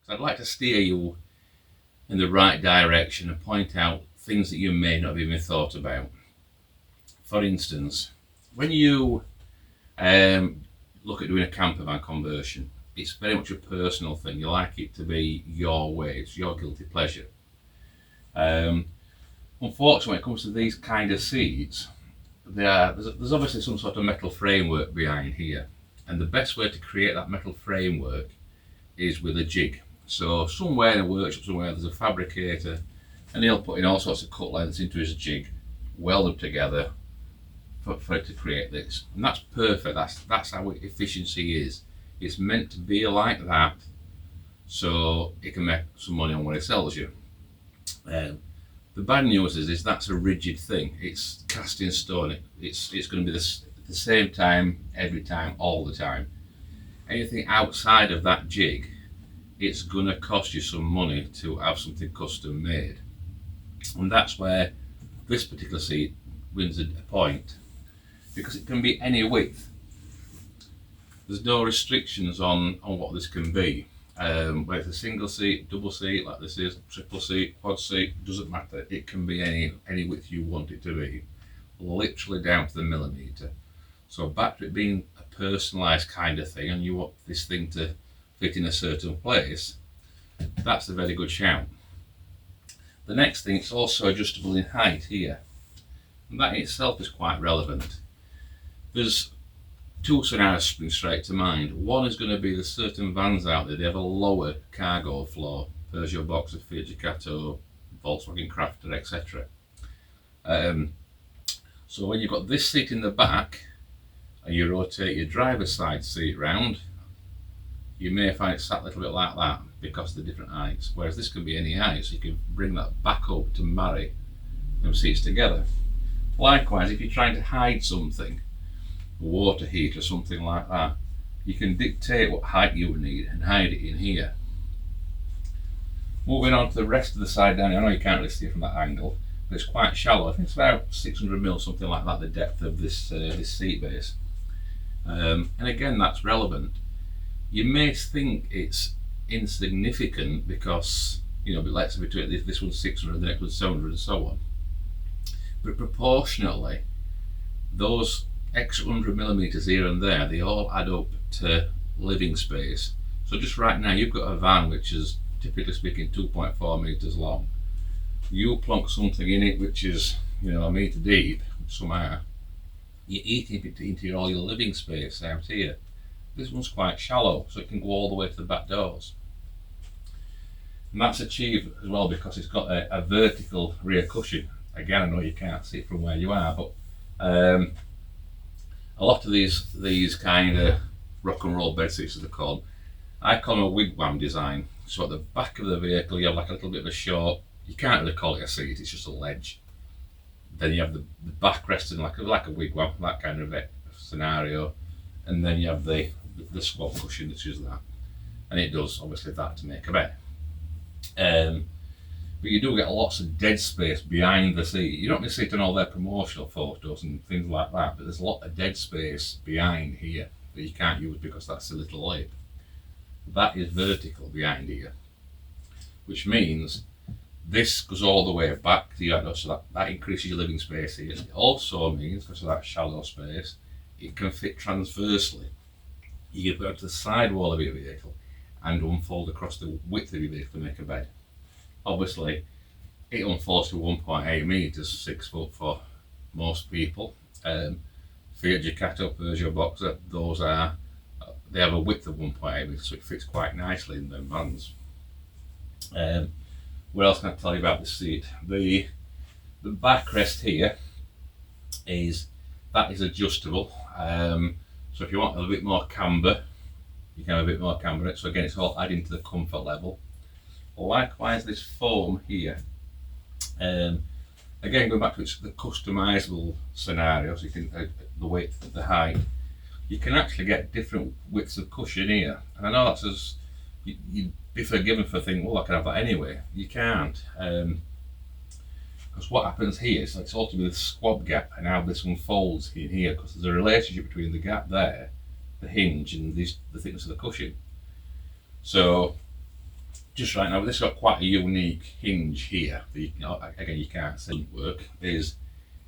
So I'd like to steer you in the right direction and point out things that you may not have even thought about. For instance, when you look at doing a campervan conversion, it's very much a personal thing. You like it to be your way, it's your guilty pleasure. Unfortunately, when it comes to these kind of seats, there's obviously some sort of metal framework behind here, and the best way to create that metal framework is with a jig. So somewhere in a workshop somewhere there's a fabricator, and he'll put in all sorts of cut lengths into his jig, weld them together for it to create this, and that's perfect. That's how efficiency is. It's meant to be like that, so it can make some money on what it sells you. The bad news is that's a rigid thing. It's cast in stone. It's going to be the same time every time, all the time. Anything outside of that jig, it's going to cost you some money to have something custom made, and that's where this particular seat wins a point, because it can be any width. There's no restrictions on what this can be. Whether it's a single seat, double seat like this is, triple seat, quad seat, doesn't matter. It can be any width you want it to be, literally down to the millimetre. So back to it being a personalised kind of thing, and you want this thing to fit in a certain place, that's a very good shout. The next thing, it's also adjustable in height here, and that in itself is quite relevant. There's two scenarios spring straight to mind. One is going to be there's certain vans out there, they have a lower cargo floor, Peugeot Boxer, Fiat Ducato, Volkswagen Crafter, etc. So when you've got this seat in the back and you rotate your driver's side seat round, you may find it sat a little bit like that because of the different heights, whereas this can be any height, so you can bring that back up to marry them seats together. Likewise, if you're trying to hide something, a water heater or something like that, you can dictate what height you would need and hide it in here. Moving on to the rest of the side down here, I know you can't really see it from that angle, but it's quite shallow. I think it's about 600 mil, something like that, the depth of this seat base. And again, that's relevant. You may think it's insignificant because, you know, but let's say between this one's 600, the next one's 700 and so on. But proportionately, those extra 100 millimeters here and there, they all add up to living space. So just right now, you've got a van which is, typically speaking, 2.4 meters long. You plonk something in it which is, you know, a meter deep, somehow, you're eating it into all your living space out here. This one's quite shallow, so it can go all the way to the back doors. And that's achieved as well because it's got a vertical rear cushion. Again, I know you can't see it from where you are, but a lot of these kind of rock and roll bed seats, as they're called, I call them a wigwam design. So at the back of the vehicle, you have like a little bit of a short, you can't really call it a seat, it's just a ledge. Then you have the back resting like a wigwam, that kind of scenario. And then you have the squat cushion that is that. And it does obviously that to make a bed. But you do get lots of dead space behind the seat. You don't really see it in all their promotional photos and things like that, but there's a lot of dead space behind here that you can't use because that's a little lip. That is vertical behind here, which means this goes all the way back to your, so that increases your living space here. It also means, because of that shallow space, it can fit transversely. You can put it to the side wall of your vehicle and unfold across the width of your vehicle to make a bed. Obviously, it unfolds to 1.8 meters, 6 foot for most people. Fiat Ducato, Peugeot Boxer, they have a width of 1.8 meters, so it fits quite nicely in their vans. What else can I tell you about this seat? The backrest here is adjustable. So if you want a little bit more camber, you can have a bit more camber in it. So again, it's all adding to the comfort level. Likewise, this foam here, again going back to the customizable scenario, so you can the width, the height, you can actually get different widths of cushion here. And I know that's you'd be forgiven for thinking, well, I can have that anyway. You can't, because what happens here is it's ultimately the squab gap and how this one folds in here, because there's a relationship between the gap there, the hinge, and the thickness of the cushion. So just right now, this has got quite a unique hinge here. Again, you can't see it work. Is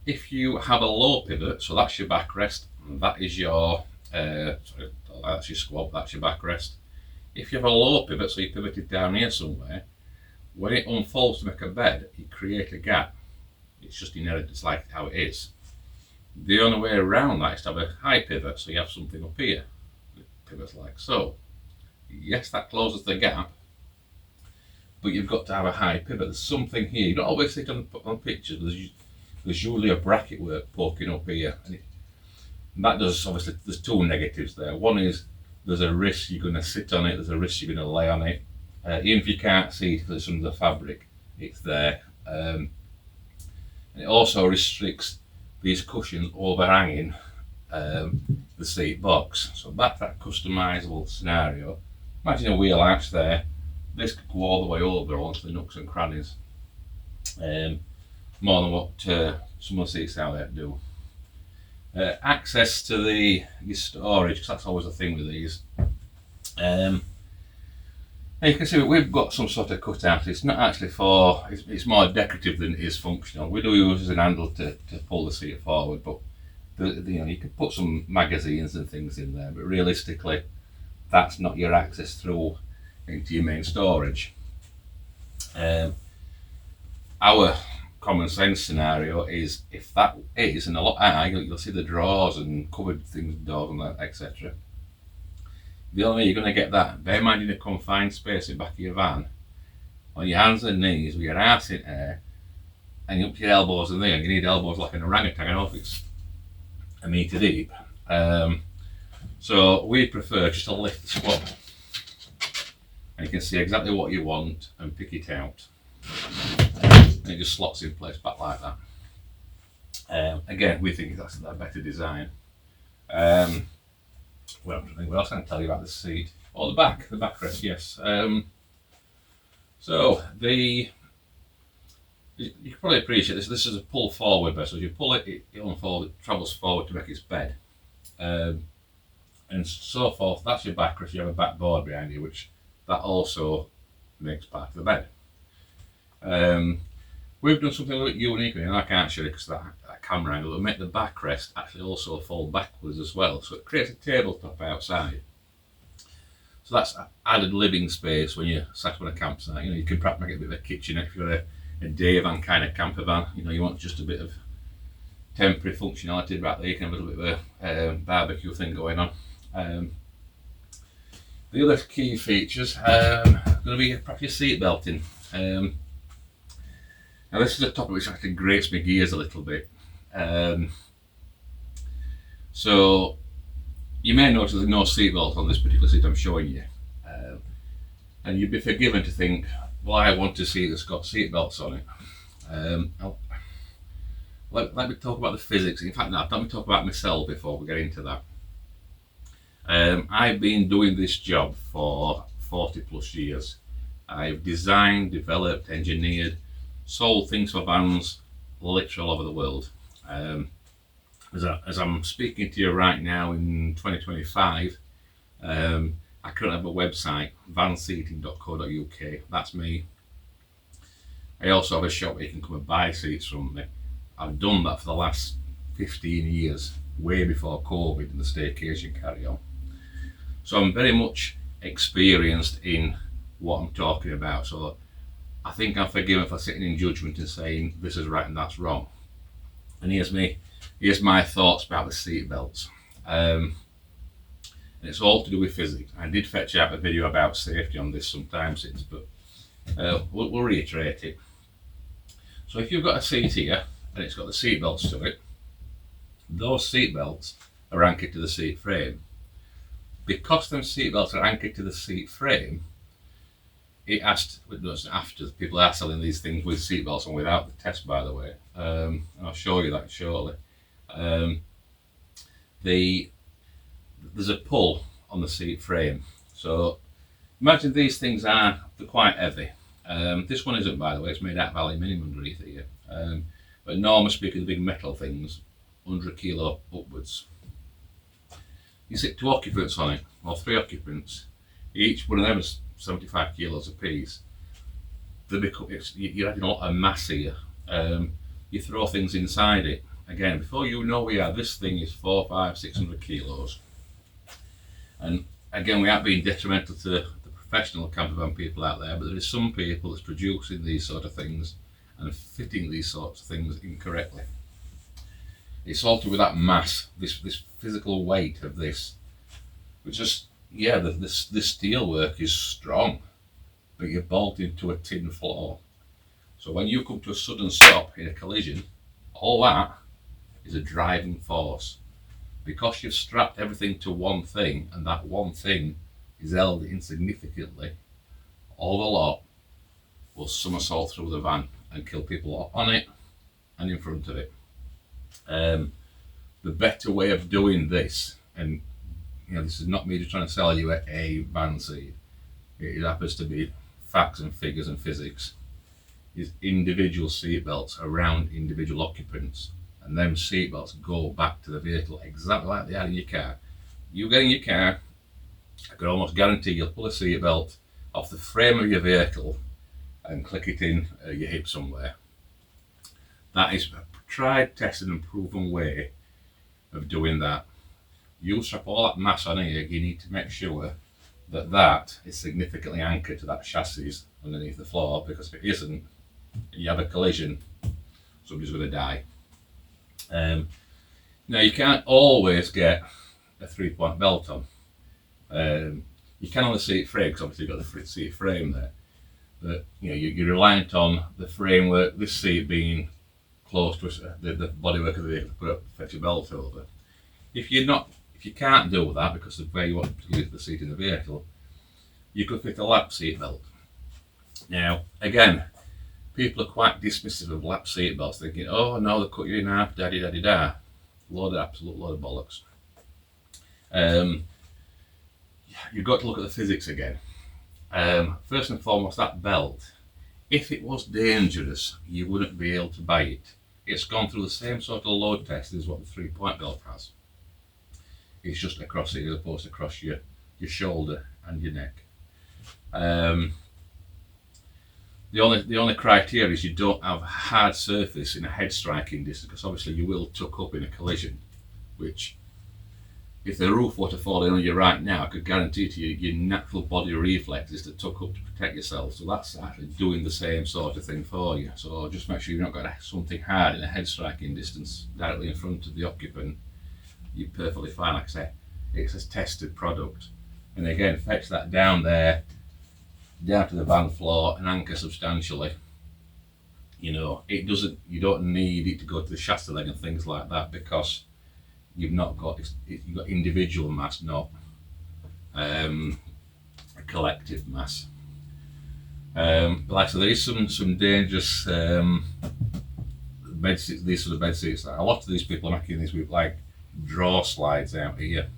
if you have a low pivot, so that's your backrest, and that is your sorry, that's your squat, that's your backrest. If you have a low pivot, so you pivoted down here somewhere, when it unfolds to make a bed, you create a gap. It's just inherent, it's like how it is. The only way around that is to have a high pivot, so you have something up here. It pivots like so. Yes, that closes the gap, but you've got to have a high pivot. There's something here. You don't always see it on pictures, but there's usually a bracket work poking up here. And that does, obviously, there's two negatives there. One is there's a risk you're going to sit on it, there's a risk you're going to lay on it. Even if you can't see it because it's under the fabric, it's there. And it also restricts these cushions overhanging the seat box. So that's that customizable scenario. Imagine a wheel arch there. This could go all the way over onto the nooks and crannies. More than what some of the seats out there do. Access to your storage, because that's always the thing with these. You can see we've got some sort of cutout. It's not actually for, it's more decorative than it is functional. We do use an handle to pull the seat forward, but you can put some magazines and things in there, but realistically that's not your access through into your main storage. Our common sense scenario is if that is, and a lot higher, you'll see the drawers and cupboard things, doors and that, etc. The only way you're going to get that, bear in mind in a confined space in the back of your van, on your hands and knees with your arse in air, and you up to your elbows in there, and you need elbows like an orangutan. I don't know if it's a metre deep. So we prefer just to lift the squat, and you can see exactly what you want and pick it out. And it just slots in place back like that. Again, we think that's a better design. Well, what else can I tell you about the seat? Oh, the backrest, yes. So you can probably appreciate this. This is a pull forward bed. So as you pull it, it unfolds, it travels forward to make its bed, and so forth. That's your backrest. You have a backboard behind you, which that also makes part of the bed. We've done something a little bit unique, and I can't show you because that camera angle will make the backrest actually also fold backwards as well. So it creates a tabletop outside. So that's added living space when you're sat on a campsite. You can perhaps make it a bit of a kitchen if you've got a day van kind of camper van. You want just a bit of temporary functionality right there. You can have a little bit of a barbecue thing going on. The other key features are going to be perhaps your seat belting. Now this is a topic which actually grates my gears a little bit. So you may notice there's no seatbelt on this particular seat I'm showing you, and you'd be forgiven to think, well, I want to see that's got seatbelts on it. Let me talk about the physics. In fact, no, let me talk about myself before we get into that. I've been doing this job for 40 plus years. I've designed, developed, engineered, sold things for vans literally all over the world. As I'm speaking to you right now in 2025, I currently have a website, vanseating.co.uk. That's me. I also have a shop where you can come and buy seats from me. I've done that for the last 15 years, way before COVID and the staycation carry on. So I'm very much experienced in what I'm talking about. So I think I'm forgiven for sitting in judgment and saying this is right and that's wrong. And here's my thoughts about the seat belts. And it's all to do with physics. I did fetch out a video about safety on this some time since, but we'll reiterate it. So if you've got a seat here and it's got the seat belts to it, those seat belts are anchored to the seat frame. Because them seat belts are anchored to the seat frame, it asked, after people are selling these things with seat belts and without the test, by the way. And I'll show you that shortly. There's a pull on the seat frame. So imagine these things they're quite heavy. This one isn't, by the way, it's made out of aluminium underneath here. But normally speaking, the big metal things, 100 kilo upwards. You sit 2 occupants on it, or 3 occupants. Each one of them is 75 kilos a piece, you're adding a lot of mass here. You throw things inside it. Again, before you know where you are, this thing is 400, 500, 600 kilos. And again, we aren't being detrimental to the professional campervan people out there, but there is some people that's producing these sort of things and fitting these sorts of things incorrectly. It's all to do with that mass, this physical weight of this, which just, yeah, this steel work is strong, but you're bolted to a tin floor. So when you come to a sudden stop in a collision, all that is a driving force. Because you've strapped everything to one thing, and that one thing is held insignificantly, all the lot will somersault through the van and kill people on it and in front of it. The better way of doing this, and this is not me just trying to sell you a van seat, it happens to be facts and figures and physics, is individual seatbelts around individual occupants. And them seatbelts go back to the vehicle exactly like they are in your car. You get in your car, I can almost guarantee you'll pull a seatbelt off the frame of your vehicle and click it in your hip somewhere. That is a tried, tested and proven way of doing that. You strap all that mass on here, you need to make sure that that is significantly anchored to that chassis underneath the floor, because if it isn't, you have a collision, somebody's going to die. Now you can't always get a 3-point belt on. You can on the seat frame, because obviously you've got the seat frame there. But you're reliant on the framework, this seat being close to the bodywork of the vehicle to put a fetch belt over. If you can't do that because of where you want to use the seat in the vehicle, you could fit a lap seat belt. Now again, people are quite dismissive of lap seat belts, thinking, oh no, they'll cut you in half, da-di-da-di-da. Absolute load of bollocks. You've got to look at the physics again. First and foremost, that belt, if it was dangerous, you wouldn't be able to buy it. It's gone through the same sort of load test as what the 3-point belt has. It's just across it as opposed to across your shoulder and your neck. The only criteria is you don't have a hard surface in a head striking distance, because obviously you will tuck up in a collision, which if the roof were to fall in on you right now, I could guarantee to you your natural body reflex is to tuck up to protect yourself. So that's actually doing the same sort of thing for you. So just make sure you've not got something hard in a head striking distance directly in front of the occupant. You're perfectly fine. Like I say, it's a tested product. And again, fetch that down there, down to the van floor and anchor substantially. You don't need it to go to the chassis leg and things like that, because you've got individual mass, not a collective mass. But like I said, there is some dangerous bed seats, these sort of bed seats. A lot of these people are making these with like draw slides out here,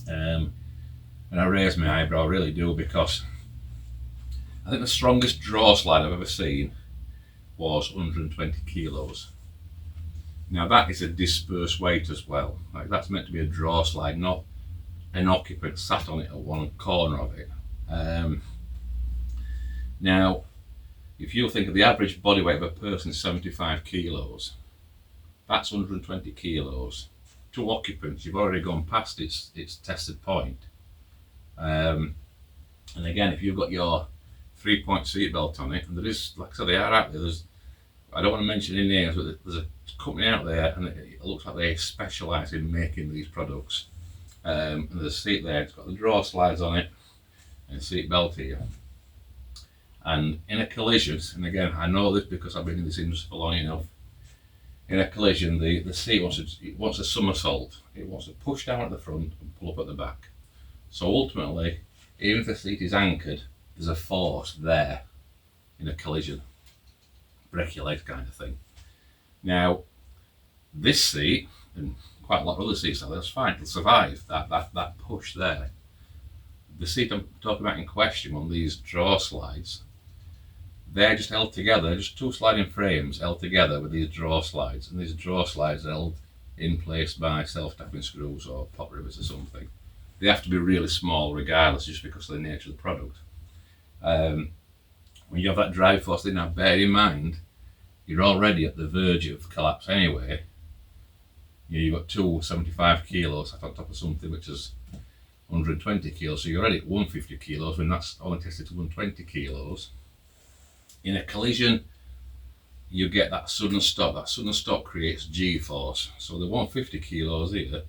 and I raise my eyebrow, I really do, because I think the strongest draw slide I've ever seen was 120 kilos. Now that is a dispersed weight as well. Like, that's meant to be a draw slide, not an occupant sat on it at one corner of it. Now, if you think of the average body weight of a person is 75 kilos, that's 120 kilos. 2 occupants, you've already gone past its tested point. And again, if you've got your 3-point seat belt on it, and there is, like I said, they are out there. I don't want to mention any names, but there's a company out there, and it looks like they specialise in making these products. And there's a seat there, it's got the draw slides on it, and a seat belt here. And in a collision, and again, I know this because I've been in this industry for long enough, in a collision, the seat wants a somersault. It wants to push down at the front and pull up at the back. So ultimately, even if the seat is anchored, there's a force there in a collision. Break your legs kind of thing. Now, this seat, and quite a lot of other seats out there, that's fine, it'll survive that push there. The seat I'm talking about in question on these draw slides, they're just held together, just 2 sliding frames held together with these draw slides, and these draw slides are held in place by self-tapping screws or pop rivets or something. They have to be really small regardless, just because of the nature of the product. When you have that drive force in, now bear in mind, you're already at the verge of collapse anyway. You've got two 75 kilos on top of something which is 120 kilos, so you're already at 150 kilos when that's only tested to 120 kilos. In a collision, you get that sudden stop. That sudden stop creates G-force. So the 150 kilos here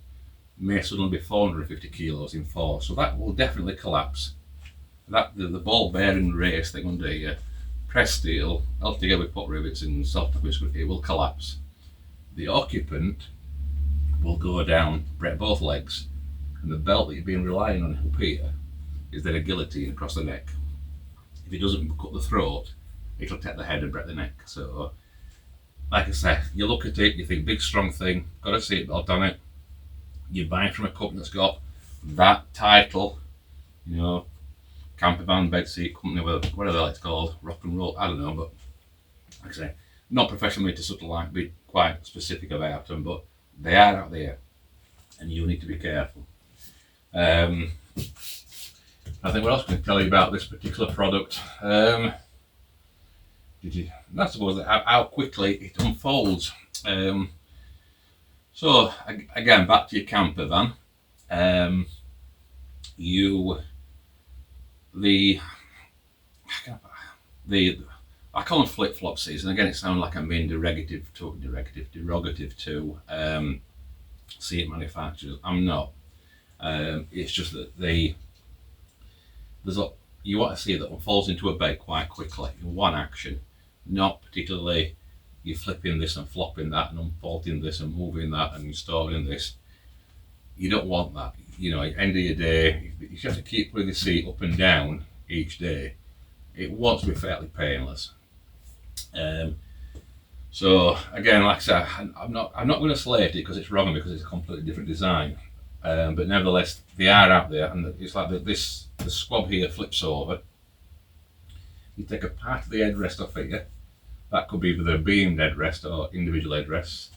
may suddenly be 450 kilos in force. So that will definitely collapse. The ball bearing race thing under here, press steel, held together with pot rivets and soft top screw, it will collapse. The occupant will go down, break both legs, and the belt that you've been relying on up here is then a guillotine across the neck. If it doesn't cut the throat, it'll take the head and break the neck. So, like I say, you look at it, you think big strong thing, got a seatbelt on it. You're buying from a company that's got that title, you know, Campervan bed seat company, whatever it's called, rock and roll, I don't know, but like I say, not professional to sort of like be quite specific about them, but they are out there, and you need to be careful. I think what else can I tell you about this particular product? I suppose how quickly it unfolds. So again, back to your camper van. I call them flip-flop seats, and again it sounds like I'm being derogative to seat manufacturers. I'm not. It's just that you want to see that one falls into a bed quite quickly in one action, not particularly you flipping this and flopping that and unfolding this and moving that and installing this. You don't want that. You know, at the end of your day, you have to keep putting the seat up and down each day. It wants to be fairly painless. So again, like I said, I'm not going to slate it because it's wrong, because it's a completely different design. But nevertheless, they are out there, and it's like the squab here flips over. You take a part of the headrest off here. That could be either a beamed headrest or individual headrests.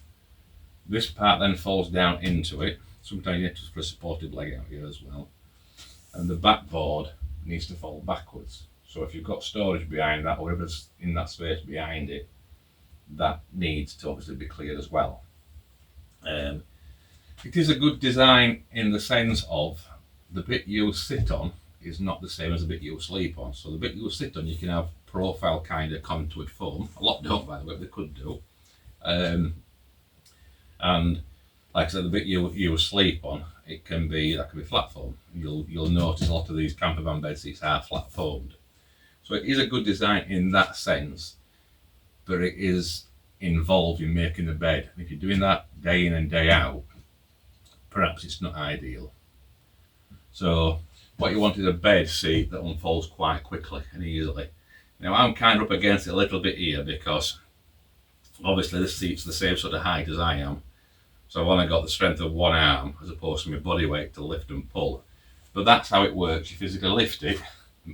This part then falls down into it. Sometimes you have to put a supported leg out here as well. And the backboard needs to fall backwards. So if you've got storage behind that, or whatever's in that space behind it, that needs to obviously be cleared as well. It is a good design in the sense of the bit you sit on is not the same as the bit you sleep on. So the bit you sit on, you can have profile kind of contoured foam. A lot don't, by the way, but they could do. And like I said, the bit you sleep on, that can be flat foam. You'll notice a lot of these campervan bed seats are flat foamed. So it is a good design in that sense, but it is involved in making the bed. And if you're doing that day in and day out, perhaps it's not ideal. So what you want is a bed seat that unfolds quite quickly and easily. Now I'm kind of up against it a little bit here because obviously this seat's the same sort of height as I am. So I've only got the strength of one arm as opposed to my body weight to lift and pull. But that's how it works. You physically lift it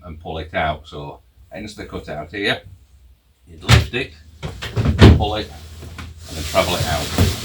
and pull it out. So hence the cut out here. You'd lift it, pull it, and then travel it out.